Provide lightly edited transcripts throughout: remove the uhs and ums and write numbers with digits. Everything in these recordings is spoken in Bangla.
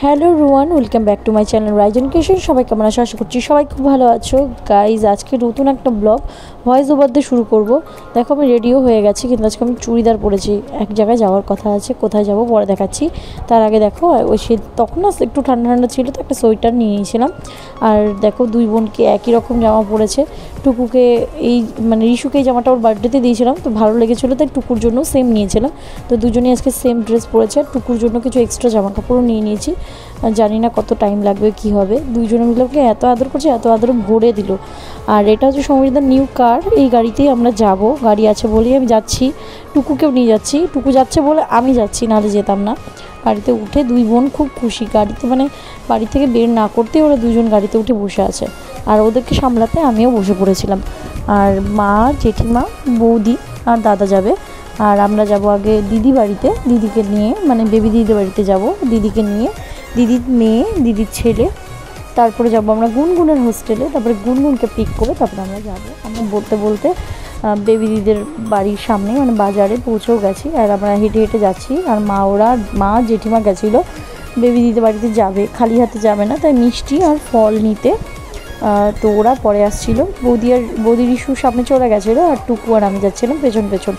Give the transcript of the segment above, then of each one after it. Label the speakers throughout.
Speaker 1: হ্যালো রুয়ান, welcome back to my channel রাইজন কিশোর। সবাই কেমন আছো? আশা করছি সবাই খুব ভালো আছো। গাইজ, আজকে নতুন একটা ব্লগ ভয়েস ওভার দিয়ে শুরু করব। দেখো, আমি রেডিও হয়ে গেছি, কিন্তু আজকে আমি চুড়িদার পরেছি। এক জায়গায় যাওয়ার কথা আছে, কোথায় যাব পরে দেখাচ্ছি। তার আগে দেখো, ওই সে তখন না একটু ঠান্ডা ঠান্ডা ছিল, তো একটা সোয়েটার নিয়ে নিয়েছিলাম। আর দেখো, দুই বোনকে একই রকম জামা পরেছে। টুকুকে এই রিশুকে এই জামাটা ওর বার্থডেতে দিয়েছিলাম, তো ভালো লেগেছিলো, তাই টুকুর জন্য সেম নিয়েছিলাম। তো দুজনেই আজকে সেম ড্রেস পরেছে। আর টুকুর জন্য কিছু এক্সট্রা জামা কাপড়ও নিয়ে নিয়েছি। জানি না কত টাইম লাগবে, কি হবে। দুইজনে মিলে ওকে এত আদর করছে, এত আদর ভরে দিল। আর এটা হচ্ছে সমৃদ্ধার নিউ কার। এই গাড়িতেই আমরা যাব, গাড়ি আছে বলেই আমি যাচ্ছি। টুকুকেও নিয়ে যাচ্ছি, টুকু যাচ্ছে বলে আমি যাচ্ছি, নাহলে যেতাম না। গাড়িতে উঠে দুই বোন খুব খুশি। গাড়িতে বাড়ি থেকে বের না করতেই ওরা দুজন গাড়িতে উঠে বসে আছে। আর ওদেরকে সামলাতে আমিও বসে পড়েছিলাম। আর মা, জেঠিমা, বৌদি আর দাদা যাবে। আর আমরা যাব আগে দিদি বাড়িতে, দিদিকে নিয়ে, বেবি দিদির বাড়িতে যাব দিদিকে নিয়ে। দিদির মেয়ে, দিদির ছেলে। তারপরে যাব আমরা গুনগুনের হোস্টেলে, তারপরে গুনগুনকে পিক করে তারপরে আমরা যাব। আমরা বলতে বলতে বেবি দিদির বাড়ির সামনে বাজারে পৌঁছেও গেছি। আর আমরা হেঁটে হেঁটে যাচ্ছি। আর মা জেঠিমা গেছিলো বেবি দিদির বাড়িতে যাবে, খালি হাতে যাবে না, তাই মিষ্টি আর ফল নিতে। তো ওরা পরে আসছিল। বৌদি রিশুর সামনে চলে গেছিলো, আর টুকু আর আমি যাচ্ছিলাম পেছন পেছন।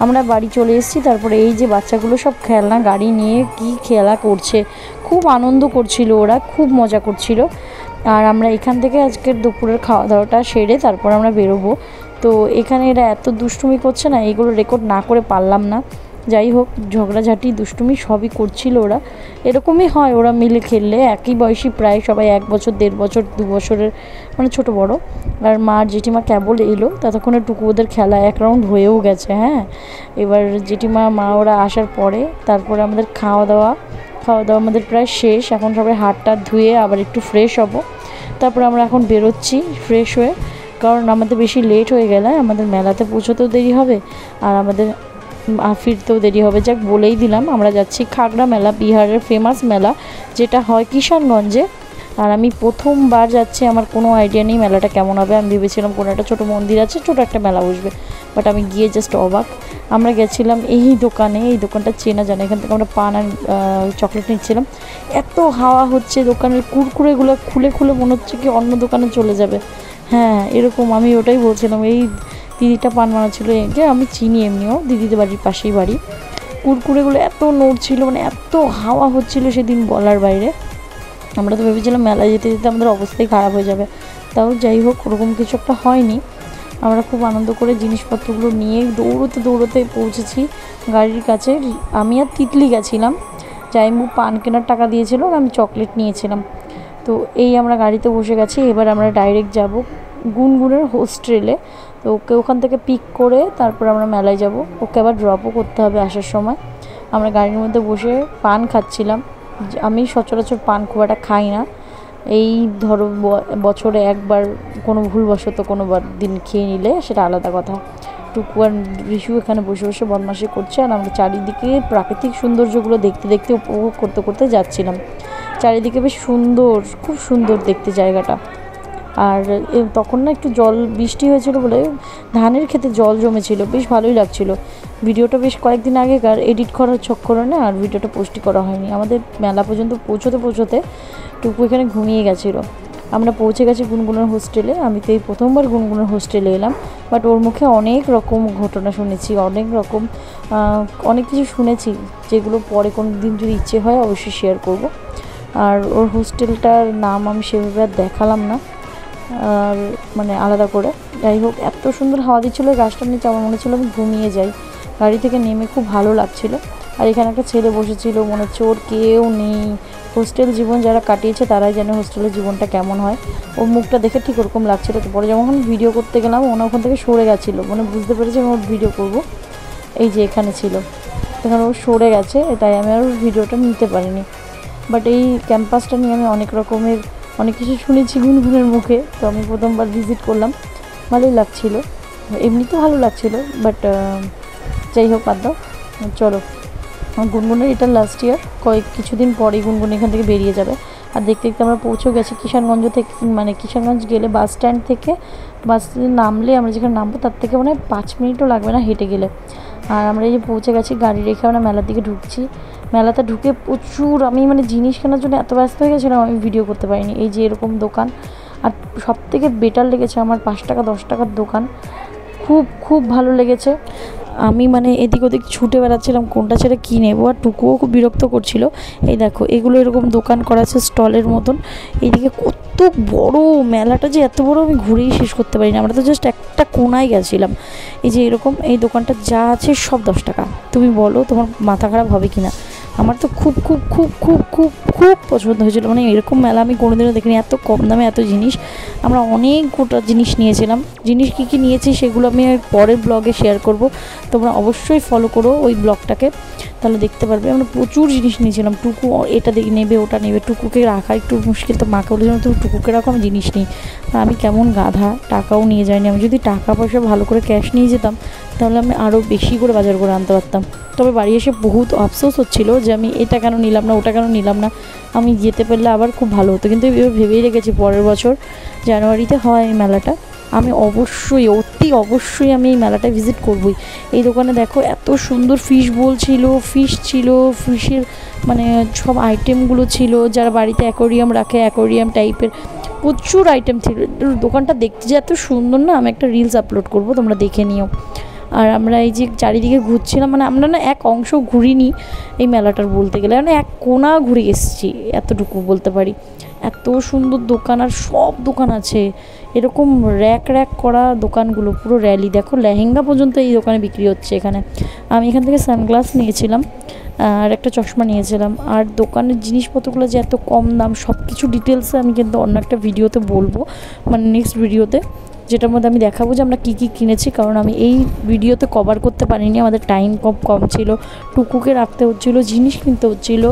Speaker 1: আমরা বাড়ি চলে এসেছি। তারপরে এই যে বাচ্চাগুলো সব খেলনা গাড়ি নিয়ে কি খেলা করছে, খুব আনন্দ করছিল ওরা, খুব মজা করছিল। আর আমরা এখান থেকে আজকের দুপুরের খাওয়া দাওয়াটা সেরে তারপর আমরা বেরোবো। তো এখানে এরা এত দুষ্টুমি করছে না, এগুলো রেকর্ড না করে পারলাম না। যাই হোক, ঝগড়াঝাঁটি দুষ্টুমি সবই করছিল ওরা। এরকমই হয় ওরা মিলে খেললে, একই বয়সী প্রায় সবাই, 1 বছর 1.5 বছর 2 বছরের, ছোট বড়। আর মার জেঠিমা কেবল এলো, ততক্ষণে টুকু ওদের খেলা 1 রাউন্ড হয়েও গেছে। হ্যাঁ, এবার জেঠিমা মা ওরা আসার পরে তারপরে আমাদের খাওয়া দাওয়া আমাদের প্রায় শেষ। এখন সবাই হাত টাত ধুয়ে আবার একটু ফ্রেশ হব। তারপরে আমরা এখন বেরোচ্ছি ফ্রেশ হয়ে, কারণ আমাদের বেশি লেট হয়ে গেলে আমাদের মেলাতে পৌঁছতেও দেরি হবে, আর আমাদের ফিরতেও দেরি হবে। যাক, বলেই দিলাম আমরা যাচ্ছি খাগড়া মেলা, বিহারের ফেমাস মেলা, যেটা হয় কিষানগঞ্জে। আর আমি প্রথমবার যাচ্ছি, আমার কোনো আইডিয়া নেই মেলাটা কেমন হবে। আমি ভেবেছিলাম কোনো একটা ছোটো মন্দির আছে, ছোটো একটা মেলা বসবে, বাট আমি গিয়ে জাস্ট অবাক। আমরা গেছিলাম এই দোকানে, এই দোকানটা চেনা জানা, এখান থেকে আমরা পান আর চকলেট নিচ্ছিলাম। এত হাওয়া হচ্ছে, দোকানের কুরকুরেগুলো খুলে খুলে মনে হচ্ছে কি অন্য দোকানে চলে যাবে। হ্যাঁ, এরকম আমি ওটাই বলছিলাম। এই দিদিটা পান বানাচ্ছিল, যে আমি চিনি এমনিও, দিদিদের বাড়ির পাশেই বাড়ি। কুরকুরেগুলো এত নড়ছিল, এত হাওয়া হচ্ছিল সেদিন বলার বাইরে। আমরা তো ভেবেছিলাম মেলায় যেতে যেতে আমাদের অবস্থাই খারাপ হয়ে যাবে। তাও যাই হোক, ওরকম কিছু একটা হয়নি। আমরা খুব আনন্দ করে জিনিসপত্রগুলো নিয়ে দৌড়তে দৌড়তে পৌঁছেছি গাড়ির কাছে। আমি আর তিতলি গেছিলাম, জাইমু পান কেনার টাকা দিয়েছিল আর আমি চকলেট নিয়েছিলাম। তো এই আমরা গাড়িতে বসে গেছি। এবার আমরা ডাইরেক্ট যাব গুনগুনের হোস্টেলে। তো ওকে ওখান থেকে পিক করে তারপর আমরা মেলায় যাব। ওকে আবার ড্রপও করতে হবে আসার সময়। আমরা গাড়ির মধ্যে বসে পান খাচ্ছিলাম। আমি সচরাচর পান খুব একটা খাই না, এই ধরো বছরে একবার কোনো ভুলবশত কোনো দিন খেয়ে নিলে সেটা আলাদা কথা। টুকু আর রিশু এখানে বসে বসে বদমাশি করছে, আর আমরা চারিদিকে প্রাকৃতিক সৌন্দর্যগুলো দেখতে দেখতে উপভোগ করতে করতে যাচ্ছিলাম। চারিদিকে বেশ সুন্দর, খুব সুন্দর দেখতে জায়গাটা। আর তখন না একটু বৃষ্টি হয়েছিল বলে ধানের ক্ষেতে জল জমেছিল, বেশ ভালোই লাগছিল। ভিডিওটা বেশ কয়েকদিন আগেকার, এডিট করার চক্করে না আর ভিডিওটা পোস্টই করা হয়নি। আমাদের মেলা পর্যন্ত পৌঁছতে টুকু এখানে ঘুমিয়ে গেছিলো। আমরা পৌঁছে গেছি গুনগুনের হোস্টেলে। আমি তো এই প্রথমবার গুনগুনের হোস্টেলে এলাম, বাট ওর মুখে অনেক রকম ঘটনা শুনেছি, অনেক কিছু শুনেছি, যেগুলো পরে কোনো দিন যদি ইচ্ছে হয় অবশ্যই শেয়ার করব। আর ওর হোস্টেলটার নাম আমি সেভাবে আর দেখালাম না, আর আলাদা করে। যাই হোক, এত সুন্দর হাওয়া দিচ্ছিলো গাছটার নিচে, আমার মনে হচ্ছিলো আমি ঘুমিয়ে যাই। গাড়ি থেকে নেমে খুব ভালো লাগছিলো। আর এখানে একটা ছেলে বসেছিল, মনে হচ্ছে ওর কেউ নেই। হোস্টেল জীবন যারা কাটিয়েছে তারাই জানে হোস্টেলের জীবনটা কেমন হয়। ওর মুখটা দেখে ঠিক ওরকম লাগছিলো। তো পরে যখন ভিডিও করতে গেলাম, ওখান থেকে সরে গেছিলো, বুঝতে পেরেছি আমি ওর ভিডিও করব। এই যে এখানে ছিল, এখানে ও সরে গেছে, তাই আমি আর ভিডিওটা নিতে পারিনি। বাট এই ক্যাম্পাসটা নিয়ে আমি অনেক কিছু শুনেছি গুনগুনের মুখে। তো আমি প্রথমবার ভিজিট করলাম, ভালোই লাগছিলো, এমনিতেও ভালো লাগছিলো। বাট যাই হোক, বাদ দাও, চলো। গুনগুনের এটা লাস্ট ইয়ার, কিছুদিন পরেই গুনগুন এখান থেকে বেরিয়ে যাবে। আর দেখতে দেখতে আমরা পৌঁছেও গেছি কিষানগঞ্জ থেকে। কিষানগঞ্জ গেলে বাস স্ট্যান্ড থেকে, বাস নামলে আমরা যেখানে নামবো তার থেকে 5 মিনিটও লাগবে না হেঁটে গেলে। আর আমরা এই যে পৌঁছে গেছি, গাড়ি রেখে আমরা মেলার দিকে ঢুকছি। মেলাতে ঢুকে প্রচুর আমি মানে জিনিস কেনার জন্য এত ব্যস্ত হয়ে গেছিলাম আমি ভিডিও করতে পারিনি। এই যে এরকম দোকান, আর সবথেকে বেটার লেগেছে আমার 5 টাকা 10 টাকার দোকান, খুব খুব ভালো লেগেছে। আমি মানে এদিক ওদিক ছুটে বেড়াচ্ছিলাম কোনটা ছেড়ে কী নেবো, আর টুকুও খুব বিরক্ত করছিল। এই দেখো এগুলো এরকম দোকান করা আছে স্টলের মতন। এইদিকে কত বড় মেলাটা, যে এত বড় আমি ঘুরেই শেষ করতে পারিনি, আমরা তো জাস্ট একটা কোনায় গেছিলাম। এই যে এরকম এই দোকানটা যা আছে সব 10 টাকা। তুমি বলো তোমার মাথা খারাপ হবে কি না? আমার তো খুব খুব খুব খুব খুব খুব পছন্দ হয়েছিল। মানে এরকম মেলা আমি কোনোদিনও দেখিনি, এত কম দামে এত জিনিস। আমরা অনেক গোটা জিনিস নিয়েছিলাম। জিনিস কী কী নিয়েছি সেগুলো আমি পরের ব্লগে শেয়ার করব, তোমরা অবশ্যই ফলো করো ওই ব্লগটাকে, তাহলে দেখতে পারবে। আমরা প্রচুর জিনিস নিয়েছিলাম। টুকু এটা নেবে ওটা নেবে, টুকুকে রাখা একটু মুশকিল, তো মাকে বলেছিলাম তুমি টুকুকে রাখো আমি জিনিস নিই। আর আমি কেমন গাধা, টাকাও নিয়ে যাইনি। আমি যদি টাকা পয়সা ভালো করে ক্যাশ নিয়ে যেতাম তাহলে আমি আরও বেশি করে বাজার করে আনতে পারতাম। তবে বাড়ি এসে বহুত আফসোস হচ্ছিলো যে আমি এটা কেন নিলাম না, ওটা কেন নিলাম না, আমি যেতে পারলে আবার খুব ভালো হতো। কিন্তু এবার ভেবেই রেখেছি পরের বছর জানুয়ারিতে হয় এই মেলাটা, আমি অবশ্যই অতি অবশ্যই আমি এই মেলাটায় ভিজিট করবই। এই দোকানে দেখো এত সুন্দর ফিশ বোল ছিল, ফিশ ছিল, ফিশের মানে সব আইটেমগুলো ছিল, যারা বাড়িতে অ্যাকোরিয়াম রাখে অ্যাকোরিয়াম টাইপের প্রচুর আইটেম ছিল। দোকানটা দেখতে যে এত সুন্দর না, আমি একটা রিলস আপলোড করব, তোমরা দেখে নিও। আর আমরা এই যে চারিদিকে ঘুরছিলাম, মানে আমরা না এক অংশ ঘুরিনি এই মেলাটার বলতে গেলে, মানে এক কোণা ঘুরে এসেছি এতটুকু বলতে পারি। এত সুন্দর দোকান, আর সব দোকান আছে এরকম র্যাক র্যাক করা দোকানগুলো, পুরো র্যালি। দেখো লেহেঙ্গা পর্যন্ত এই দোকানে বিক্রি হচ্ছে এখানে। আমি এখান থেকে সানগ্লাস নিয়েছিলাম আর একটা চশমা নিয়েছিলাম। আর দোকানের জিনিসপত্রগুলো যে এত কম দাম, সব কিছু ডিটেলসে আমি কিন্তু অন্য একটা ভিডিওতে বলবো, মানে নেক্সট ভিডিওতে, যেটার মধ্যে আমি দেখাবো যে আমরা কী কী কিনেছি। কারণ আমি এই ভিডিওতে কভার করতে পারিনি, আমাদের টাইম কম ছিল, টুকুকে রাখতে হচ্ছিলো, জিনিস কিনতে হচ্ছিলো,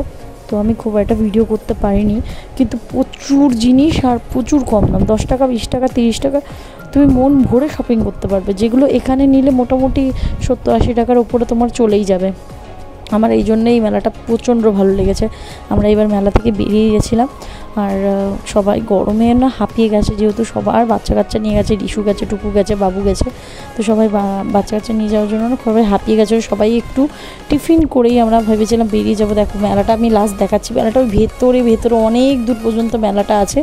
Speaker 1: তো আমি খুব একটা ভিডিও করতে পারিনি। কিন্তু প্রচুর জিনিস আর প্রচুর কম দাম, 10 টাকা 20 টাকা 30 টাকা তুমি মন ভরে শপিং করতে পারবে, যেগুলো এখানে নিলে মোটামুটি 70-80 টাকার ওপরে তোমার চলেই যাবে। আমার এই জন্যই এই মেলাটা প্রচণ্ড ভালো লেগেছে। আমরা এবার মেলা থেকে বেরিয়ে গেছিলাম, আর সবাই গরমে না হাঁপিয়ে গেছে, যেহেতু সবার বাচ্চা কাচ্চা নিয়ে গেছে, রিশু গেছে, টুকু গেছে, বাবু গেছে, তো সবাই বাচ্চা কাচ্চা নিয়ে যাওয়ার জন্য না সবাই হাঁপিয়ে গেছে। সবাই একটু টিফিন করেই আমরা ভেবেছিলাম বেরিয়ে যাবো। দেখো মেলাটা আমি লাস্ট দেখাচ্ছি, মেলাটা ওই ভেতরে অনেক দূর পর্যন্ত মেলাটা আছে।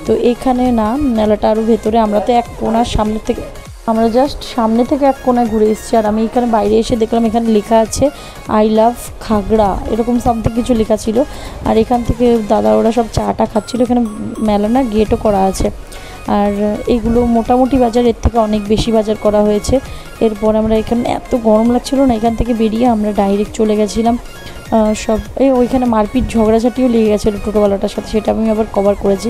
Speaker 1: তো এখানে না, মেলাটা আরও ভেতরে, আমরা তো এক কোণার সামনে থেকে, আমরা জাস্ট সামনে থেকে এক কোণায় ঘুরে এসেছি। আর আমি এখানে বাইরে এসে দেখলাম এখানে লেখা আছে আই লাভ খাগড়া, এরকম সামথিং কিছু লেখা ছিল। আর এখান থেকে দাদা ওরা সব চাটা খাচ্ছিলো। এখানে মেলা না গেটও করা আছে। আর এগুলো মোটামুটি বাজার, এর থেকে অনেক বেশি বাজার করা হয়েছে। এরপর আমরা এখানে এত গরম লাগছিলো না, এখান থেকে বেরিয়ে আমরা ডাইরেক্ট চলে গেছিলাম সব ওইখানে মারপিট ঝগড়াঝাটিও লেগে গেছিলো টোটোওয়ালাটার সাথে, সেটা আমি আবার কভার করেছি।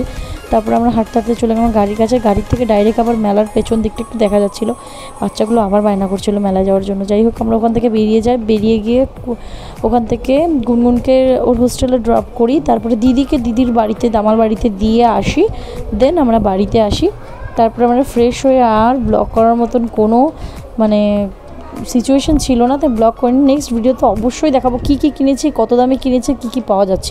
Speaker 1: তারপর আমরা হাঁটতে হাঁটতে চলে গেলাম গাড়ির কাছে। গাড়ির থেকে ডাইরেক্ট আবার মেলার পেছন দিকটা একটু দেখা যাচ্ছিলো, বাচ্চাগুলো আবার বায়না করছিলো মেলায় যাওয়ার জন্য। যাই হোক আমরা ওখান থেকে বেরিয়ে গিয়ে ওখান থেকে গুনগুনকে ওর হোস্টেলে ড্রপ করি, তারপরে দিদির বাড়িতে দামাল বাড়িতে দিয়ে আসি, দেন আমরা বাড়িতে আসি। তারপরে আমরা ফ্রেশ হয়ে আর ব্লগ করার মতন কোনো মানে সিচুয়েশন ছিল না, তাই ব্লগ করিনি। নেক্সট ভিডিওতে অবশ্যই দেখাবো কী কী কিনেছি, কত দামে কিনেছি, কী কী পাওয়া যাচ্ছে।